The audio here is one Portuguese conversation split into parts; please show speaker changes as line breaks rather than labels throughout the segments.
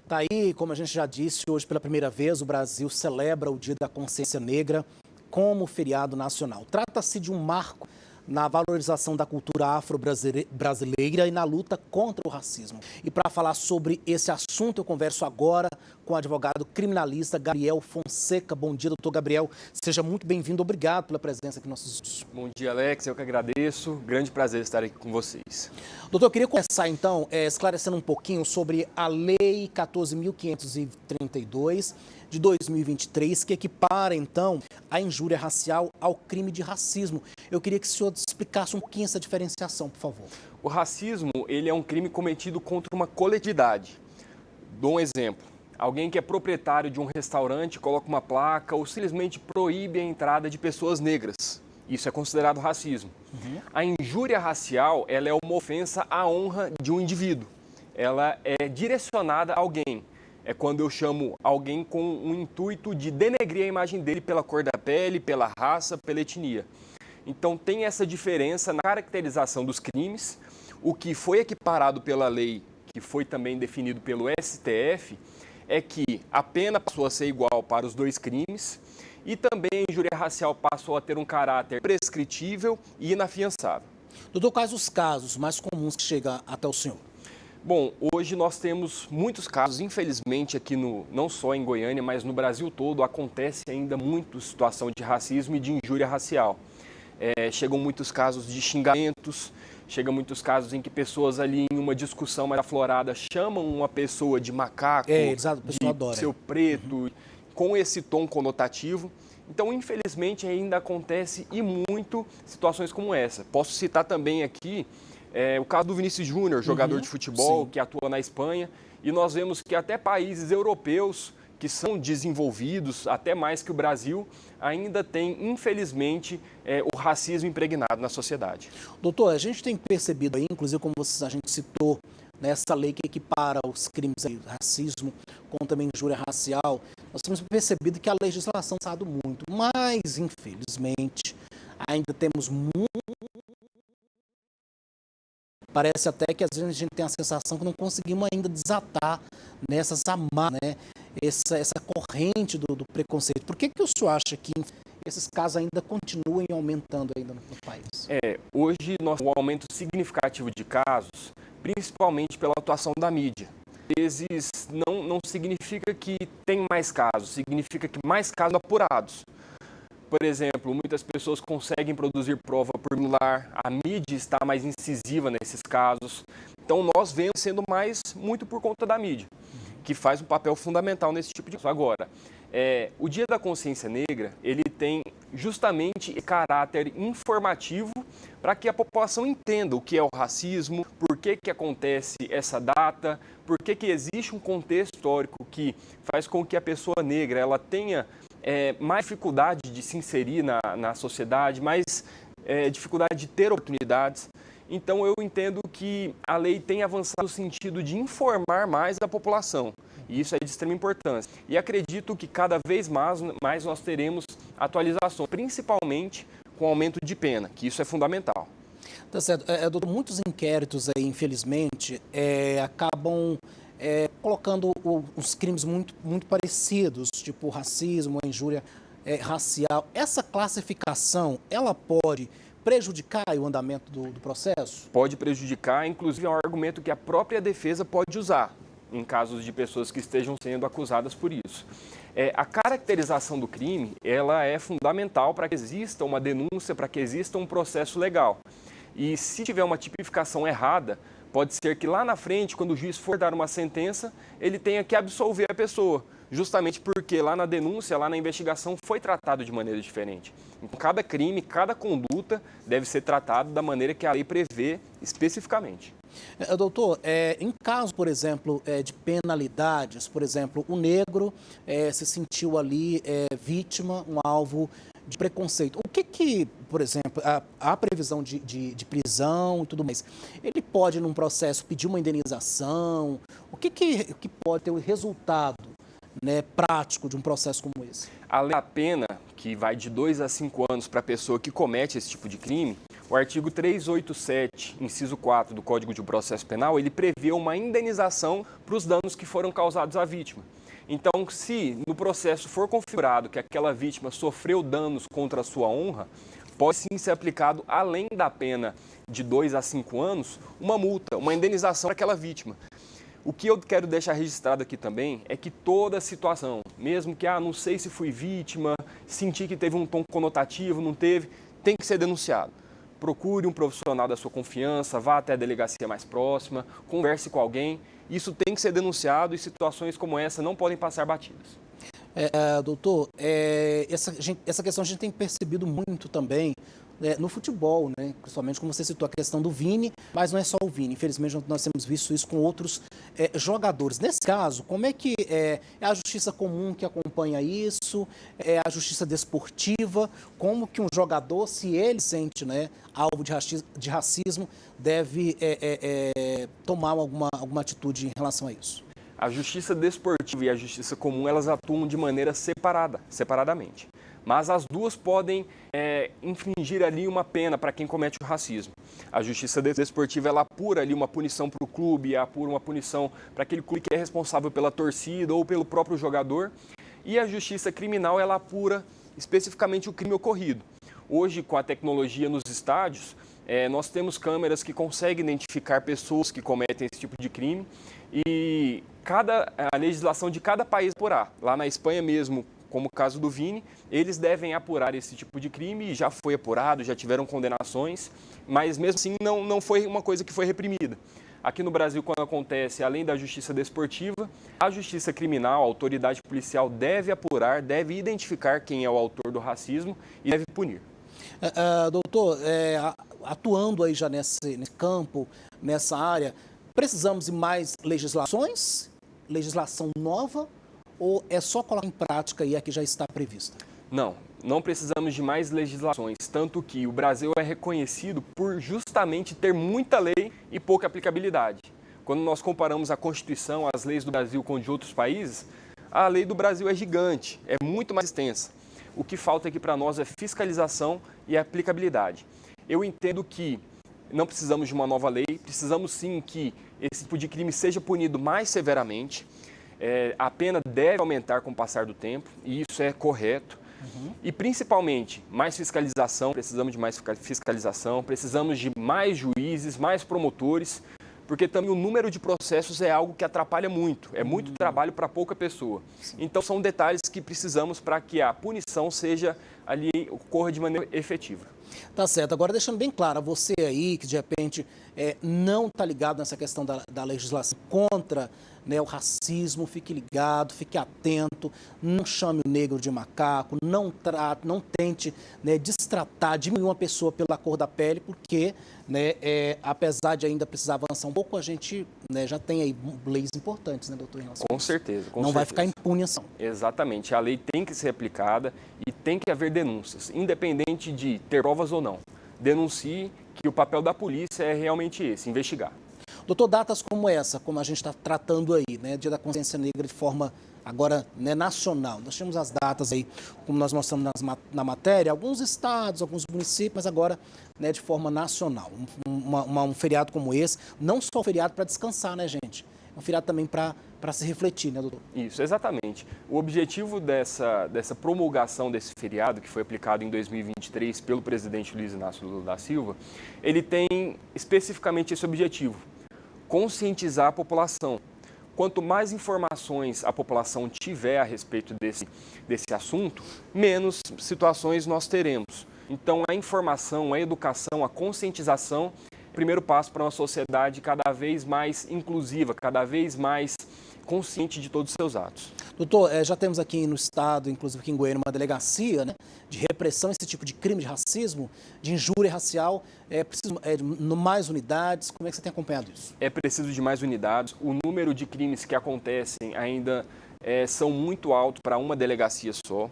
Tá aí, como a gente já disse, hoje pela primeira vez o Brasil celebra o Dia da Consciência Negra como feriado nacional. Trata-se de um marco na valorização da cultura afro-brasileira e na luta contra o racismo. E para falar sobre esse assunto, eu converso agora com o advogado criminalista Gabriel Fonseca. Bom dia, doutor Gabriel. Seja muito bem-vindo. Obrigado pela presença aqui no nosso estúdio.
Bom dia, Alex. Eu que agradeço. Grande prazer estar aqui com vocês.
Doutor, eu queria começar, então, esclarecendo um pouquinho sobre a Lei 14.532 de 2023, que equipara, então, a injúria racial ao crime de racismo. Eu queria que o senhor explicasse um pouquinho essa diferenciação, por favor.
O racismo, ele é um crime cometido contra uma coletividade. Dou um exemplo. Alguém que é proprietário de um restaurante coloca uma placa ou simplesmente proíbe a entrada de pessoas negras. Isso é considerado racismo. A injúria racial, ela é uma ofensa à honra de um indivíduo. Ela é direcionada a alguém. É quando eu chamo alguém com o intuito de denegrir a imagem dele pela cor da pele, pela raça, pela etnia. Então tem essa diferença na caracterização dos crimes. O que foi equiparado pela lei, que foi também definido pelo STF, é que a pena passou a ser igual para os dois crimes e também a injúria racial passou a ter um caráter prescritível e inafiançável.
Doutor, quais os casos mais comuns que chegam até o senhor?
Bom, hoje nós temos muitos casos, infelizmente aqui não só em Goiânia, mas no Brasil todo, acontece ainda muito situação de racismo e de injúria racial. Chegam muitos casos de xingamentos, chegam muitos casos em que pessoas ali em uma discussão mais aflorada chamam uma pessoa de macaco, de seu preto, com esse tom conotativo. Então, infelizmente, ainda acontece e muito situações como essa. Posso citar também aqui o caso do Vinícius Júnior, jogador de futebol, que atua na Espanha, e nós vemos que até países europeus que são desenvolvidos, até mais que o Brasil, ainda tem, infelizmente, o racismo impregnado na sociedade.
Doutor, a gente tem percebido aí, inclusive como a gente citou, nessa lei que equipara os crimes de racismo com também injúria racial, nós temos percebido que a legislação tem avançado muito, mas, infelizmente, ainda temos muito. Parece até que às vezes a gente tem a sensação que não conseguimos ainda desatar nessas amarras, né? Essa corrente do preconceito. Por que o senhor acha que esses casos ainda continuam aumentando ainda no país?
Hoje nós temos um aumento significativo de casos, principalmente pela atuação da mídia. Às vezes não significa que tem mais casos, significa que mais casos apurados. Por exemplo, muitas pessoas conseguem produzir prova por celular, a mídia está mais incisiva nesses casos. Então, nós vemos sendo muito por conta da mídia, que faz um papel fundamental nesse tipo de coisa. Agora, o Dia da Consciência Negra, ele tem justamente esse caráter informativo para que a população entenda o que é o racismo, por que acontece essa data, por que existe um contexto histórico que faz com que a pessoa negra ela tenha mais dificuldade de se inserir na sociedade, mais dificuldade de ter oportunidades. Então, eu entendo que a lei tem avançado no sentido de informar mais a população. E isso é de extrema importância. E acredito que cada vez mais nós teremos atualizações, principalmente com o aumento de pena, que isso é fundamental.
Tá certo. Doutor, muitos inquéritos aí, infelizmente, acabam colocando os crimes muito parecidos, tipo racismo, injúria racial. Essa classificação, ela pode prejudicar o andamento do processo?
Pode prejudicar, inclusive é um argumento que a própria defesa pode usar em casos de pessoas que estejam sendo acusadas por isso. A caracterização do crime, ela é fundamental para que exista uma denúncia, para que exista um processo legal. E se tiver uma tipificação errada, pode ser que lá na frente, quando o juiz for dar uma sentença, ele tenha que absolver a pessoa, justamente porque lá na denúncia, lá na investigação, foi tratado de maneira diferente. Então, cada crime, cada conduta deve ser tratado da maneira que a lei prevê especificamente.
Doutor, em caso, por exemplo, de penalidades, por exemplo, o negro se sentiu ali vítima, um alvo de preconceito. O que por exemplo, a previsão de prisão e tudo mais, ele pode, num processo, pedir uma indenização? O que pode ter o resultado, né, prático de um processo como esse?
Além da pena, que vai de 2 a 5 anos para a pessoa que comete esse tipo de crime, O artigo 387, inciso 4 do Código de Processo Penal, ele prevê uma indenização para os danos que foram causados à vítima. Então, se no processo for configurado que aquela vítima sofreu danos contra a sua honra, pode sim ser aplicado, além da pena de 2 a 5 anos, uma multa, uma indenização para aquela vítima. O que eu quero deixar registrado aqui também é que toda situação, mesmo que, não sei se fui vítima, senti que teve um tom conotativo, não teve, tem que ser denunciado. Procure um profissional da sua confiança, vá até a delegacia mais próxima, converse com alguém. Isso tem que ser denunciado e situações como essa não podem passar batidas.
Doutor, essa questão a gente tem percebido muito também no futebol, né? Principalmente como você citou a questão do Vini, mas não é só o Vini. Infelizmente nós temos visto isso com outros jogadores. Nesse caso, como é que é a justiça comum que acompanha isso? É a justiça desportiva? Como que um jogador, se ele sente, né, alvo de racismo, deve tomar alguma atitude em relação a isso?
A justiça desportiva e a justiça comum, elas atuam de maneira separadamente. Mas as duas podem infligir ali uma pena para quem comete o racismo. A justiça desportiva, ela apura ali uma punição para o clube, apura uma punição para aquele clube que é responsável pela torcida ou pelo próprio jogador. E a justiça criminal, ela apura especificamente o crime ocorrido. Hoje, com a tecnologia nos estádios, nós temos câmeras que conseguem identificar pessoas que cometem esse tipo de crime e a legislação de cada país apurar. Lá na Espanha mesmo, como o caso do Vini, eles devem apurar esse tipo de crime e já foi apurado, já tiveram condenações, mas mesmo assim não foi uma coisa que foi reprimida. Aqui no Brasil, quando acontece, além da justiça desportiva, a justiça criminal, a autoridade policial deve apurar, deve identificar quem é o autor do racismo e deve punir.
Doutor, atuando aí já nesse campo, nessa área, precisamos de mais legislações, legislação nova, ou é só colocar em prática e a que já está prevista?
Não precisamos de mais legislações, tanto que o Brasil é reconhecido por justamente ter muita lei e pouca aplicabilidade. Quando nós comparamos a Constituição, as leis do Brasil com de outros países, a lei do Brasil é gigante, é muito mais extensa. O que falta aqui para nós é fiscalização e aplicabilidade. Eu entendo que não precisamos de uma nova lei, precisamos sim que esse tipo de crime seja punido mais severamente. A pena deve aumentar com o passar do tempo, e isso é correto. E principalmente, mais fiscalização, precisamos de mais fiscalização, precisamos de mais juízes, mais promotores, porque também o número de processos é algo que atrapalha muito, é muito trabalho para pouca pessoa. Então são detalhes que precisamos para que a punição ocorra de maneira efetiva.
Tá certo. Agora, deixando bem claro, você aí que de repente não está ligado nessa questão da legislação contra, né, o racismo, fique ligado, fique atento, não chame o negro de macaco, não tente, né, destratar, diminuir uma pessoa pela cor da pele, porque, né, apesar de ainda precisar avançar um pouco, a gente, né, já tem aí leis importantes, né, doutor?
Com certeza.
Não vai ficar impune ação.
Exatamente. A lei tem que ser aplicada e tem que haver denúncias, independente de ter provas ou não. Denuncie, que o papel da polícia é realmente esse, investigar.
Doutor, datas como essa, como a gente está tratando aí, né, Dia da Consciência Negra de forma agora, né, nacional. Nós temos as datas aí, como nós mostramos na matéria, alguns estados, alguns municípios, mas agora, né, de forma nacional. Um feriado como esse, não só um feriado para descansar, né, gente? É um feriado também para se refletir, né, doutor?
Isso, exatamente. O objetivo dessa promulgação desse feriado, que foi aplicado em 2023 pelo presidente Luiz Inácio Lula da Silva, ele tem especificamente esse objetivo: conscientizar a população. Quanto mais informações a população tiver a respeito desse assunto, menos situações nós teremos. Então, a informação, a educação, a conscientização é o primeiro passo para uma sociedade cada vez mais inclusiva, cada vez mais consciente de todos os seus atos.
Doutor, já temos aqui no estado, inclusive aqui em Goiânia, uma delegacia, né, de repressão a esse tipo de crime de racismo, de injúria racial. É preciso mais unidades? Como é que você tem acompanhado isso?
É preciso de mais unidades. O número de crimes que acontecem ainda são muito altos para uma delegacia só.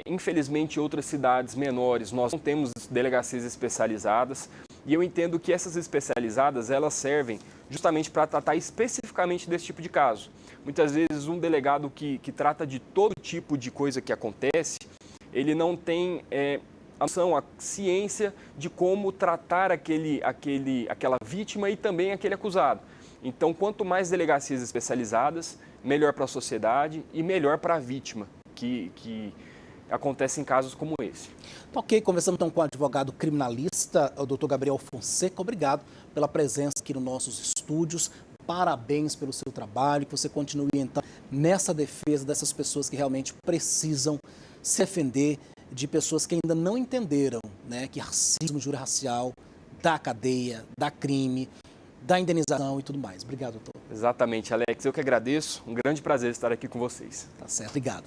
Infelizmente, em outras cidades menores, nós não temos delegacias especializadas. E eu entendo que essas especializadas, elas servem justamente para tratar especificamente desse tipo de caso. Muitas vezes um delegado que trata de todo tipo de coisa que acontece, ele não tem a noção, a ciência de como tratar aquela vítima e também aquele acusado. Então, quanto mais delegacias especializadas, melhor para a sociedade e melhor para a vítima, que acontece em casos como esse.
Tá, ok, conversamos então com o advogado criminalista, o Dr. Gabriel Fonseca. Obrigado pela presença aqui nos nossos estúdios. Parabéns pelo seu trabalho, que você continue então nessa defesa dessas pessoas que realmente precisam se defender de pessoas que ainda não entenderam, né, que racismo, injúria racial, dá cadeia, dá crime, dá indenização e tudo mais. Obrigado, doutor.
Exatamente, Alex. Eu que agradeço. Um grande prazer estar aqui com vocês.
Tá certo, obrigado.